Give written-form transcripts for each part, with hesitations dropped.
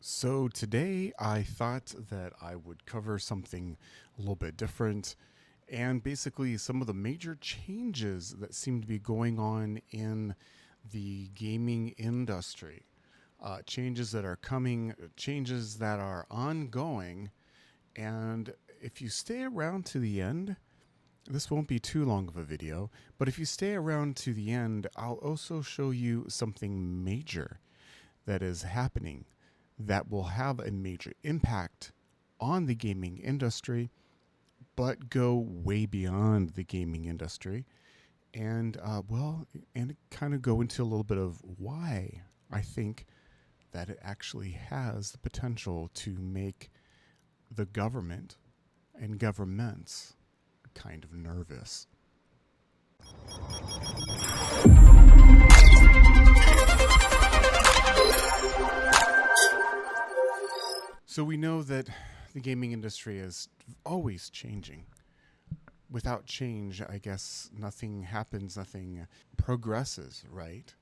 So today I thought that I would cover something a little bit different and basically some of the major changes that seem to be going on in the gaming industry. Changes that are coming, changes that are ongoing. And if you stay around to the end, this won't be too long of a video, but if you stay around to the end, I'll also show you something major that is happening that will have a major impact on the gaming industry, but go way beyond the gaming industry. And kind of go into a little bit of why I think that it actually has the potential to make the government and governments kind of nervous. So we know that the gaming industry is always changing. Without change, I guess nothing happens, nothing progresses, right?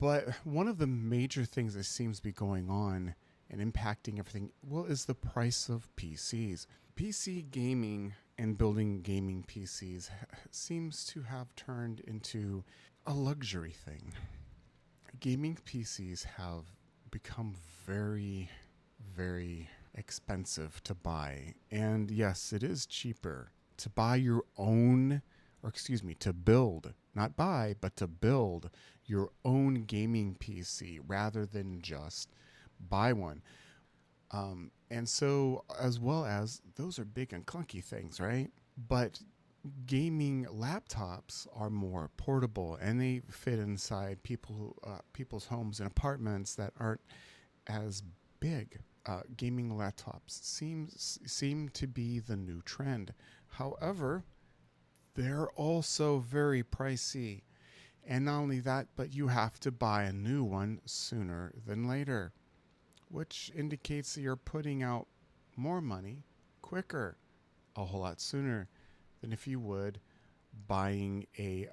But one of the major things that seems to be going on and impacting everything, well, is the price of PCs. PC gaming and building gaming PCs seems to have turned into a luxury thing. Gaming PCs have become very, very expensive to buy. And yes, it is cheaper to buy your own, or excuse me, to build, not buy, but to build your own gaming PC rather than just buy one. And so, as well as those are big and clunky things, right? But gaming laptops are more portable and they fit inside people's homes and apartments that aren't as big. Gaming laptops seem to be the new trend. However, they're also very pricey. And not only that, but you have to buy a new one sooner than later, which indicates that you're putting out more money quicker, a whole lot sooner than if you would buying a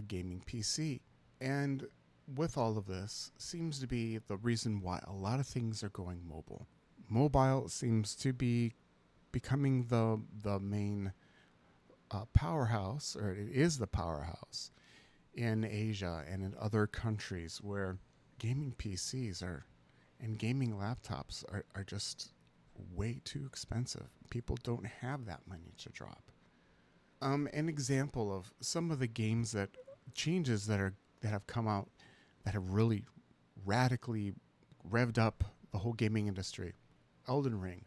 gaming PC. And with all of this seems to be the reason why a lot of things are going mobile. Mobile seems to be becoming the main powerhouse, or it is the powerhouse in Asia and in other countries where gaming PCs are and gaming laptops are just way too expensive. People don't have that money to drop. An example of some of the games that changes that have come out that have really radically revved up the whole gaming industry. Elden Ring,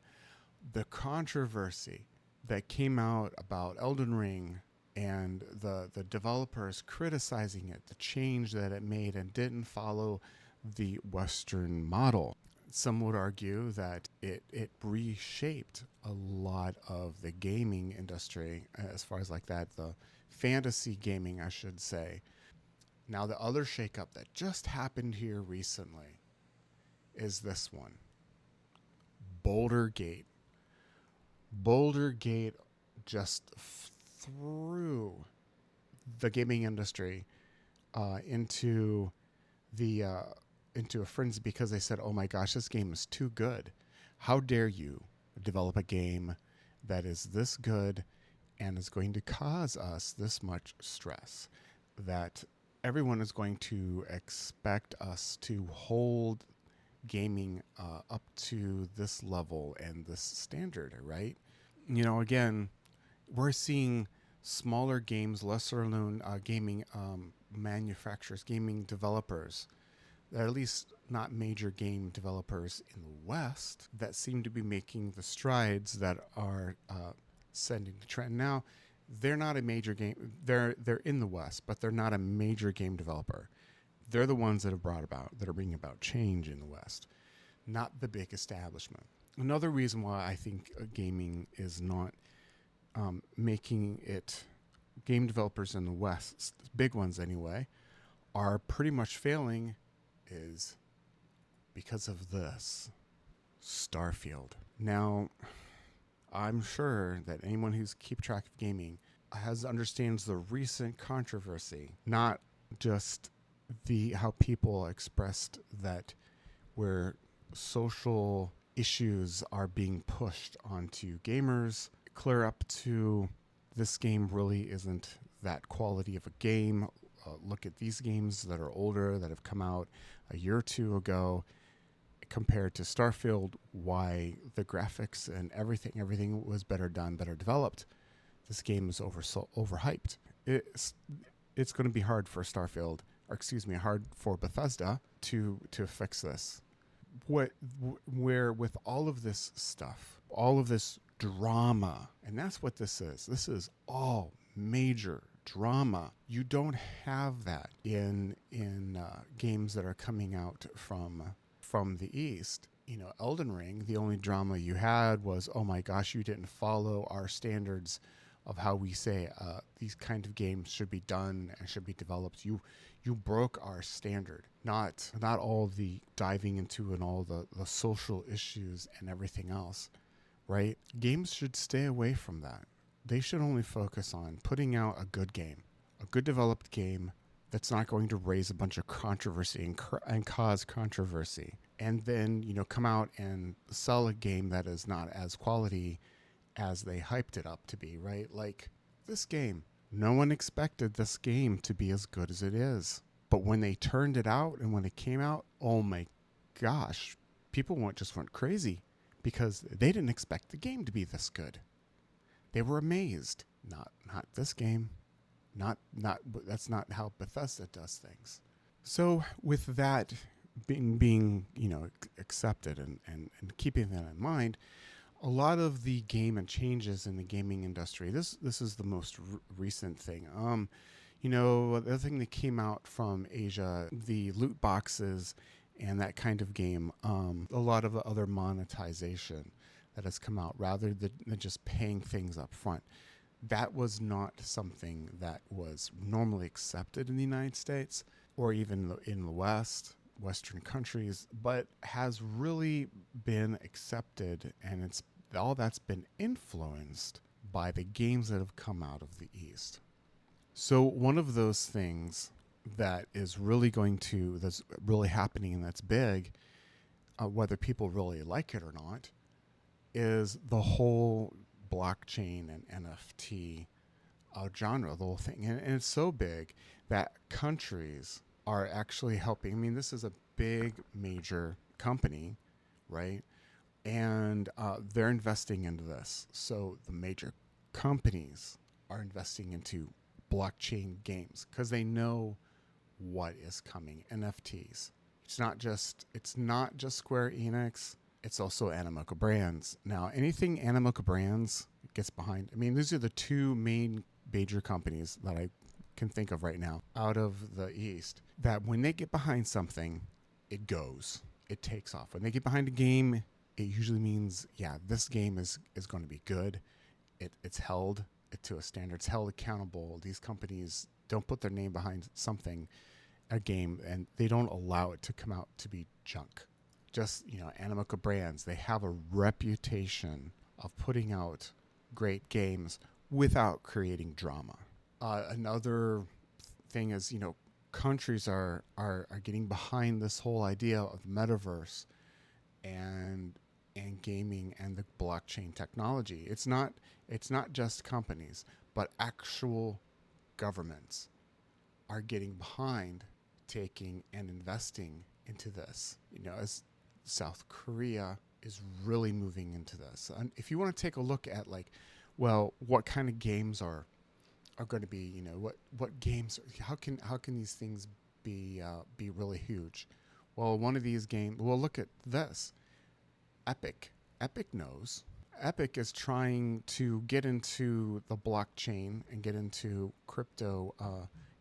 the controversy that came out about Elden Ring and the developers criticizing it, the change that it made and didn't follow the Western model. Some would argue that it reshaped a lot of the gaming industry as far as like that, the fantasy gaming, I should say. Now, the other shakeup that just happened here recently is this one. Boulder Gate. Boulder Gate just threw the gaming industry into the into a frenzy because they said, "Oh my gosh, this game is too good. How dare you develop a game that is this good and is going to cause us this much stress that everyone is going to expect us to hold gaming up to this level and this standard, right?" Again, we're seeing smaller games, lesser known gaming manufacturers, gaming developers, at least not major game developers in the West, that seem to be making the strides that are setting the trend. Now, they're not a major game. They're in the West, but they're not a major game developer. They're the ones that are bringing about change in the West, not the big establishment. Another reason why I think gaming is not making it, game developers in the West, big ones anyway, are pretty much failing is because of this. Starfield. Now, I'm sure that anyone who's keep track of gaming understands the recent controversy, not just the how people expressed that we're social issues are being pushed onto gamers, clear up to this game really isn't that quality of a game. Look at these games that are older, that have come out a year or two ago, compared to Starfield, why the graphics and everything was better done, better developed. This game is overhyped. It's going to be hard for Starfield, or excuse me, hard for Bethesda to fix this. Where with all of this stuff, all of this drama, and that's what this is. This is all major drama. You don't have that in games that are coming out from the East. You know, Elden Ring, the only drama you had was, oh my gosh, you didn't follow our standards of how we say these kind of games should be done and should be developed. You broke our standard. Not all the diving into and all the social issues and everything else, right? Games should stay away from that. They should only focus on putting out a good game, a good developed game that's not going to raise a bunch of controversy and cause controversy. And then, you know, come out and sell a game that is not as quality as they hyped it up to be, right? Like this game, no one expected this game to be as good as it is. But when they turned it out and when it came out, oh my gosh, people went crazy because they didn't expect the game to be this good. They were amazed. Not this game. Not that's not how Bethesda does things. So with that being you know, accepted and keeping that in mind, a lot of the game and changes in the gaming industry. This is the most recent thing. You know, the other thing that came out from Asia, the loot boxes and that kind of game. A lot of the other monetization that has come out rather than just paying things up front. That was not something that was normally accepted in the United States or even in the Western countries, but has really been accepted, and all that's been influenced by the games that have come out of the East. So one of those things that is really that's really happening and that's big, whether people really like it or not, is the whole blockchain and NFT genre, the whole thing. And it's so big that countries are actually helping. I mean, this is a big, major company, right? And they're investing into this. So the major companies are investing into blockchain games because they know what is coming. NFTs. It's not just Square Enix. It's also Animoca Brands. Now, anything Animoca Brands gets behind, I mean, these are the two main major companies that I can think of right now out of the East, that when they get behind something, it goes. It takes off. When they get behind a game, it usually means, yeah, this game is going to be good. It's held to a standard. It's held accountable. These companies don't put their name behind something, a game, and they don't allow it to come out to be junk. Just, you know, Animoca Brands, they have a reputation of putting out great games without creating drama. Another thing is, you know, countries are getting behind this whole idea of metaverse and gaming and the blockchain technology. It's not just companies, but actual governments are getting behind taking and investing into this. You know, as South Korea is really moving into this. And if you want to take a look at, like, well, what kind of games are going to be, you know, what games, how can these things be really huge? Well, one of these games, well, look at this. Epic knows. Epic is trying to get into the blockchain and get into crypto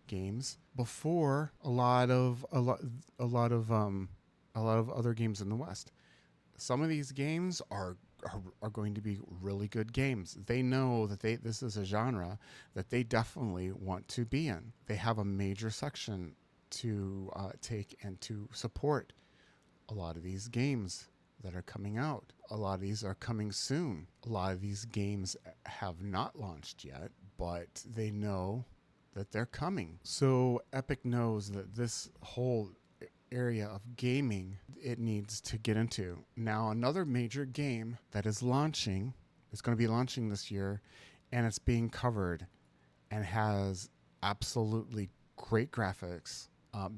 games before a lot of other games in the West. Some of these games are going to be really good games. They know that this is a genre that they definitely want to be in. They have a major section to take and to support a lot of these games that are coming out. A lot of these are coming soon. A lot of these games have not launched yet, but they know that they're coming. So Epic knows that this whole area of gaming it needs to get into. Now, another major game that is launching, is going to be launching this year, and it's being covered and has absolutely great graphics.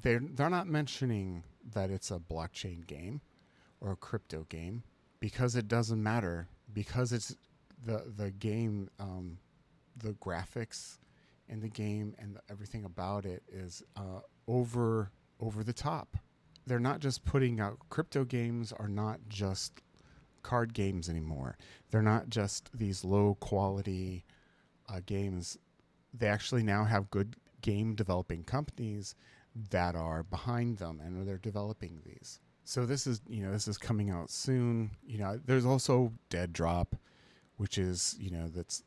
They're not mentioning that it's a blockchain game or a crypto game because it doesn't matter, because it's the game, the graphics in the game and everything about it is over the top. They're not just putting out crypto games, are not just card games anymore. They're not just these low quality games. They actually now have good game developing companies that are behind them and they're developing these. So this is coming out soon. There's also Dead Drop, which is,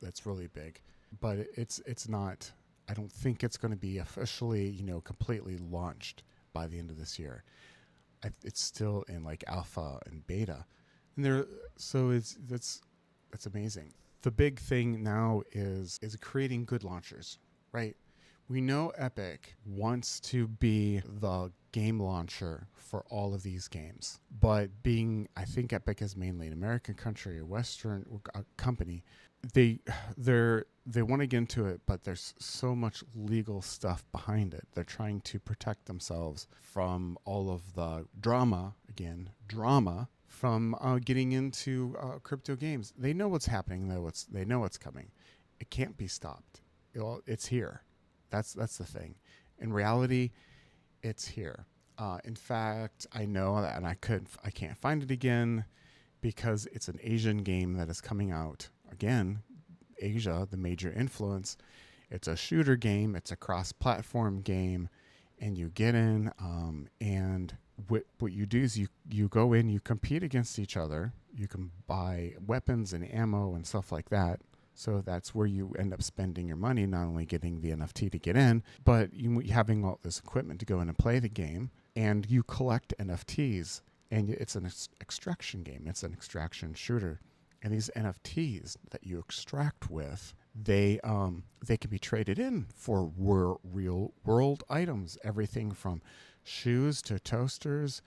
that's really big, but it's not, I don't think it's going to be officially, completely launched by the end of this year. It's still in like alpha and beta, and that's amazing. The big thing now is creating good launchers, right? We know Epic wants to be the game launcher for all of these games, but I think Epic is mainly an American country, a Western company. They want to get into it, but there's so much legal stuff behind it. They're trying to protect themselves from all of the drama from getting into crypto games. They know what's happening. They know what's coming. It can't be stopped. It's here. That's the thing. In reality, it's here. In fact, I know that, and I can't find it again because it's an Asian game that is coming out. Again, Asia, the major influence. It's a shooter game. It's a cross-platform game, and you get in, and what you do is you go in, you compete against each other. You can buy weapons and ammo and stuff like that. So that's where you end up spending your money, not only getting the NFT to get in, but you having all this equipment to go in and play the game. And you collect NFTs, and it's an extraction game. It's an extraction shooter. And these NFTs that you extract with, they can be traded in for real world items. Everything from shoes to toasters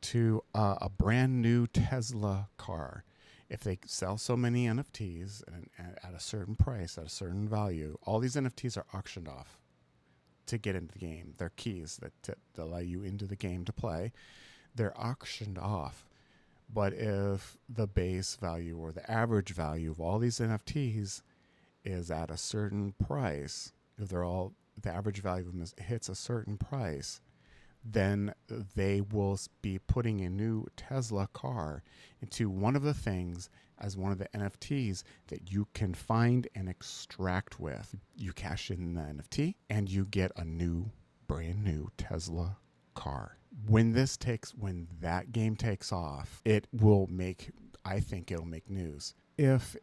to a brand new Tesla car. If they sell so many NFTs at a certain price, at a certain value, all these NFTs are auctioned off to get into the game. They're keys that allow you into the game to play. They're auctioned off. But if the base value or the average value of all these NFTs is at a certain price, if the average value of them hits a certain price, then they will be putting a new Tesla car into one of the things as one of the NFTs that you can find and extract with. You cash in the NFT and you get a brand new Tesla car. When that game takes off, I think it'll make news. If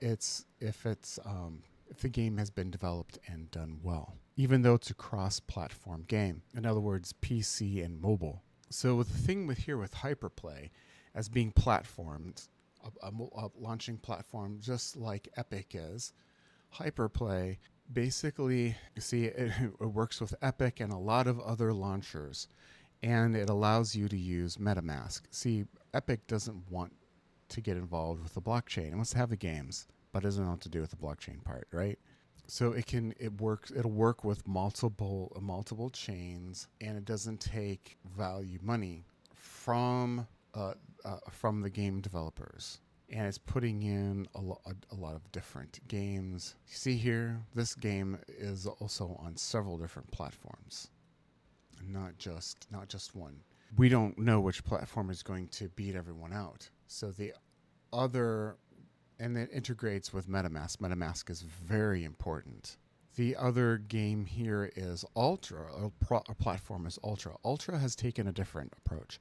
the game has been developed and done well, even though it's a cross-platform game. In other words, PC and mobile. So the thing with Hyperplay as being platformed, a launching platform just like Epic is, Hyperplay basically, it works with Epic and a lot of other launchers, and it allows you to use MetaMask. See, Epic doesn't want to get involved with the blockchain. It wants to have the games, but doesn't know what to do with the blockchain part, right? So it'll work with multiple chains, and it doesn't take money from the game developers. And it's putting in a lot of different games. You see here, this game is also on several different platforms, not just one. We don't know which platform is going to beat everyone out. So and it integrates with MetaMask. MetaMask is very important. The other game here is Ultra. A platform is Ultra. Ultra has taken a different approach.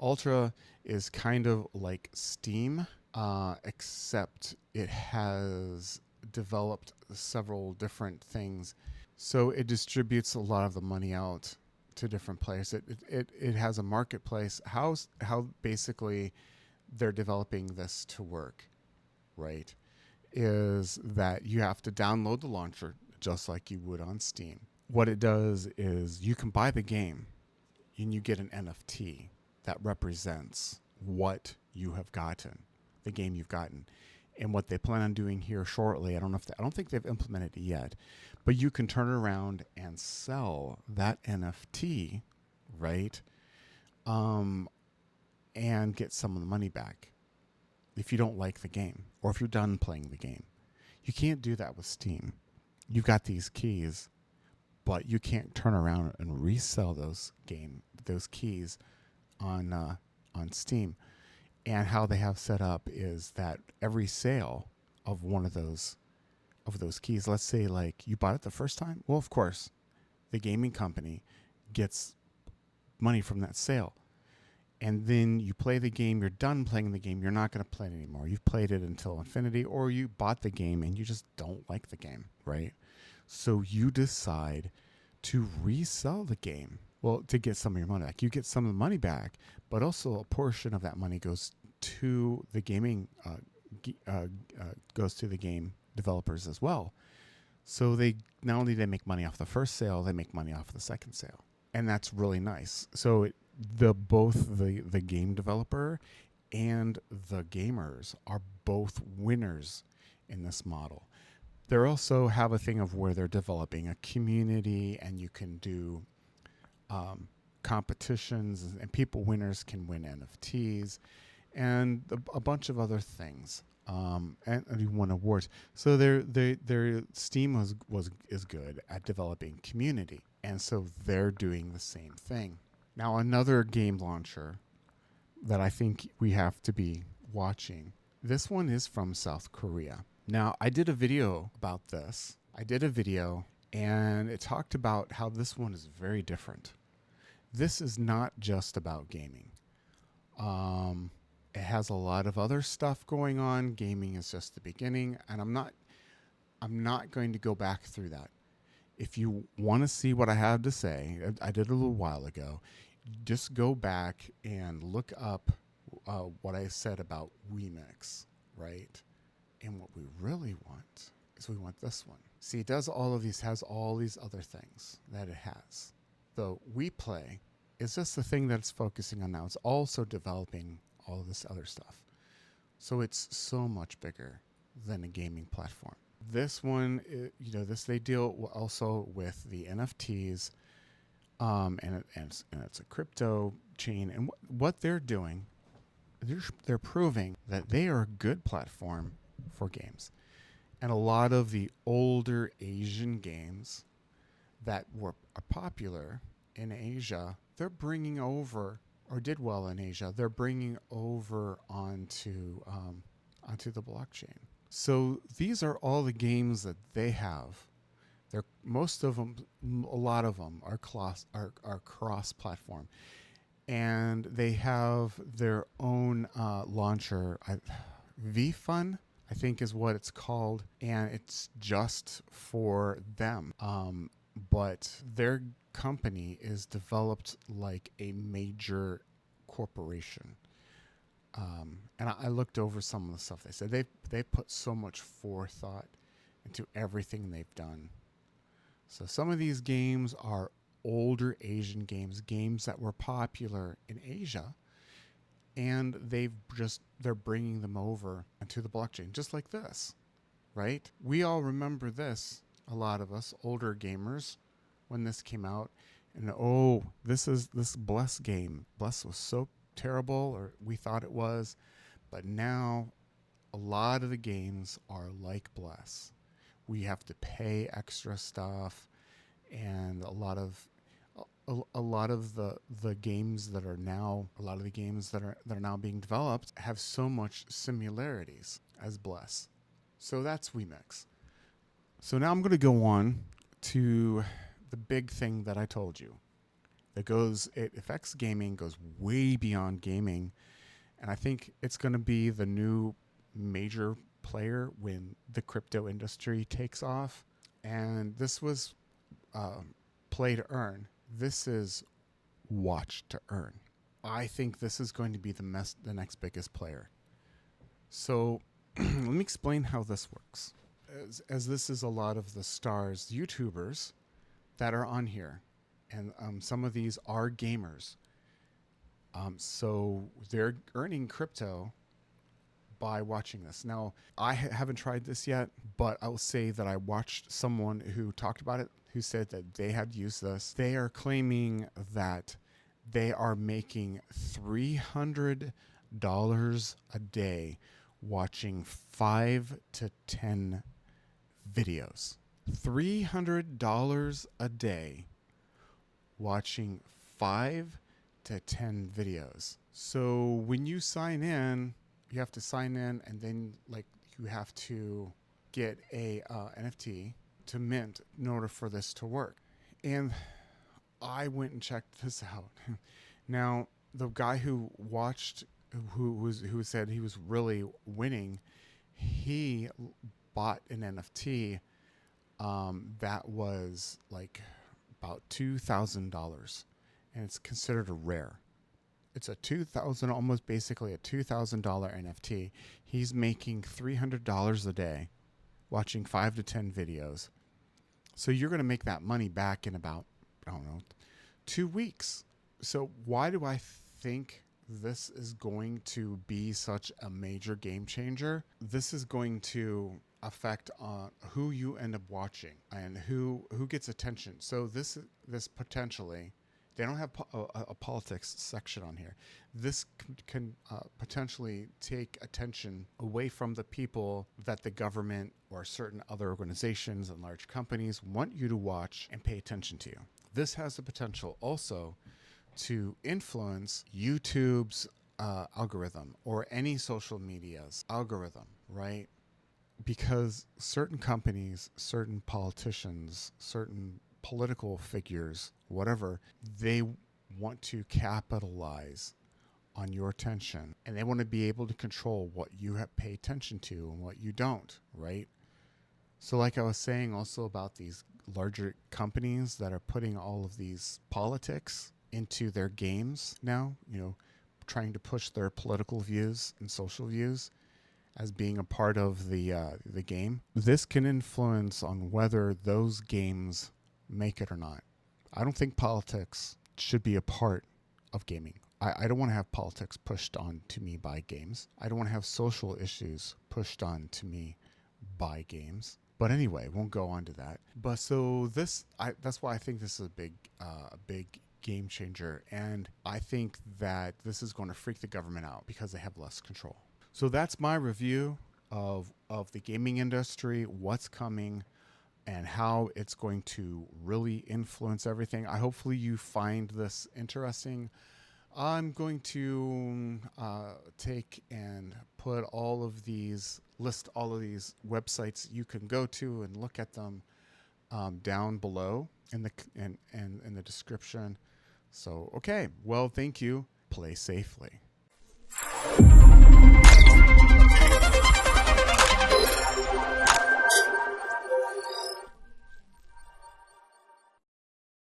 Ultra is kind of like Steam, except it has developed several different things. So it distributes a lot of the money out to different players. It has a marketplace. How basically they're developing this to work, right, is that you have to download the launcher just like you would on Steam. What it does is you can buy the game and you get an NFT. that represents what you have gotten, the game you've gotten. And what they plan on doing here shortly, I don't think they've implemented it yet, but you can turn around and sell that NFT, right? And get some of the money back if you don't like the game or if you're done playing the game. You can't do that with Steam. You've got these keys, but you can't turn around and resell those keys on Steam. And how they have set up is that every sale of one of those keys, let's say like you bought it the first time, well, of course, the gaming company gets money from that sale. And then you play the game, you're done playing the game, you're not going to play it anymore. You've played it until infinity, or you bought the game and you just don't like the game, right? So you decide to resell the game. Well, to get some of your money back. You get some of the money back, but also a portion of that money goes to the gaming, goes to the game developers as well. So they not only they make money off the first sale, they make money off the second sale, and that's really nice. So both the game developer and the gamers are both winners in this model. They also have a thing of where they're developing a community, and you can do competitions, and winners can win NFTs and a bunch of other things, and you won awards. So their Steam is good at developing community, and so they're doing the same thing. Now, another game launcher that I think we have to be watching, this one is from South Korea. Now, I did a video about this. And it talked about how this one is very different. This is not just about gaming. It has a lot of other stuff going on. Gaming is just the beginning, and I'm not going to go back through that. If you want to see what I have to say, I did a little while ago. Just go back and look up what I said about Remix, right? And what we really want is we want this one. See, it does has all these other things that it has. The We Play is just the thing that it's focusing on now. It's also developing all of this other stuff. So it's so much bigger than a gaming platform. This one, they deal also with the NFTs, and it's a crypto chain. And what they're doing, they're proving that they are a good platform for games. And a lot of the older Asian games that are popular in Asia, they're bringing over, or did well in Asia, they're bringing over onto the blockchain. So these are all the games that they have. Most of them, a lot of them are cross-platform, and they have their own launcher. VFun, I think, is what it's called, and it's just for them. But their company is developed like a major corporation. And I looked over some of the stuff they said. They put so much forethought into everything they've done. So some of these games are older Asian games that were popular in Asia, and they're bringing them over into the blockchain, just like this, right? We all remember this, a lot of us older gamers, when this came out, and this Bless game. Bless was so terrible, or we thought it was, but now a lot of the games are like Bless. We have to pay extra stuff, and a lot of the games that are now being developed have so much similarities as Bless. So that's Remix. So now I'm going to go on to the big thing that I told you. It affects gaming, goes way beyond gaming, and I think it's going to be the new major player when the crypto industry takes off. And this was play to earn. This is watch to earn. I think this is going to be the next biggest player. So let me explain how this works. As this is a lot of the stars, YouTubers that are on here, and some of these are gamers. So they're earning crypto by watching this. Now, I haven't tried this yet, but I will say that I watched someone who talked about it, who said that they had used this. They are claiming that they are making $300 a day watching 5 to 10 videos. $300 a day watching 5 to 10 videos. So when you sign in, you have to sign in, and then like you have to get a NFT to mint in order for this to work. And I went and checked this out. Now, the guy who watched, who said he was really winning, he bought an NFT that was like about $2,000, and it's considered a rare. It's a almost basically a $2,000 NFT. He's making $300 a day, watching 5 to 10 videos. So you're going to make that money back in about, I don't know, 2 weeks. So why do I think this is going to be such a major game changer? This is going to affect on who you end up watching and who gets attention. So this potentially, they don't have a politics section on here. This can potentially take attention away from the people that the government or certain other organizations and large companies want you to watch and pay attention to. This has the potential also to influence YouTube's algorithm or any social media's algorithm, right? Because certain companies, certain politicians, certain political figures, whatever, they want to capitalize on your attention, and they want to be able to control what you pay attention to and what you don't, right? So like I was saying also about these larger companies that are putting all of these politics into their games now, trying to push their political views and social views as being a part of the game. This can influence on whether those games make it or not. I don't think politics should be a part of gaming. I don't want to have politics pushed on to me by games. I don't want to have social issues pushed on to me by games. But anyway, won't go on to that. But so that's why I think this is a big game changer, and I think that this is going to freak the government out because they have less control. So that's my review of the gaming industry, what's coming, and how it's going to really influence everything. Hopefully you find this interesting. I'm going to take and list all of these websites you can go to and look at them down below in the description. So, okay. Well, thank you. Play safely.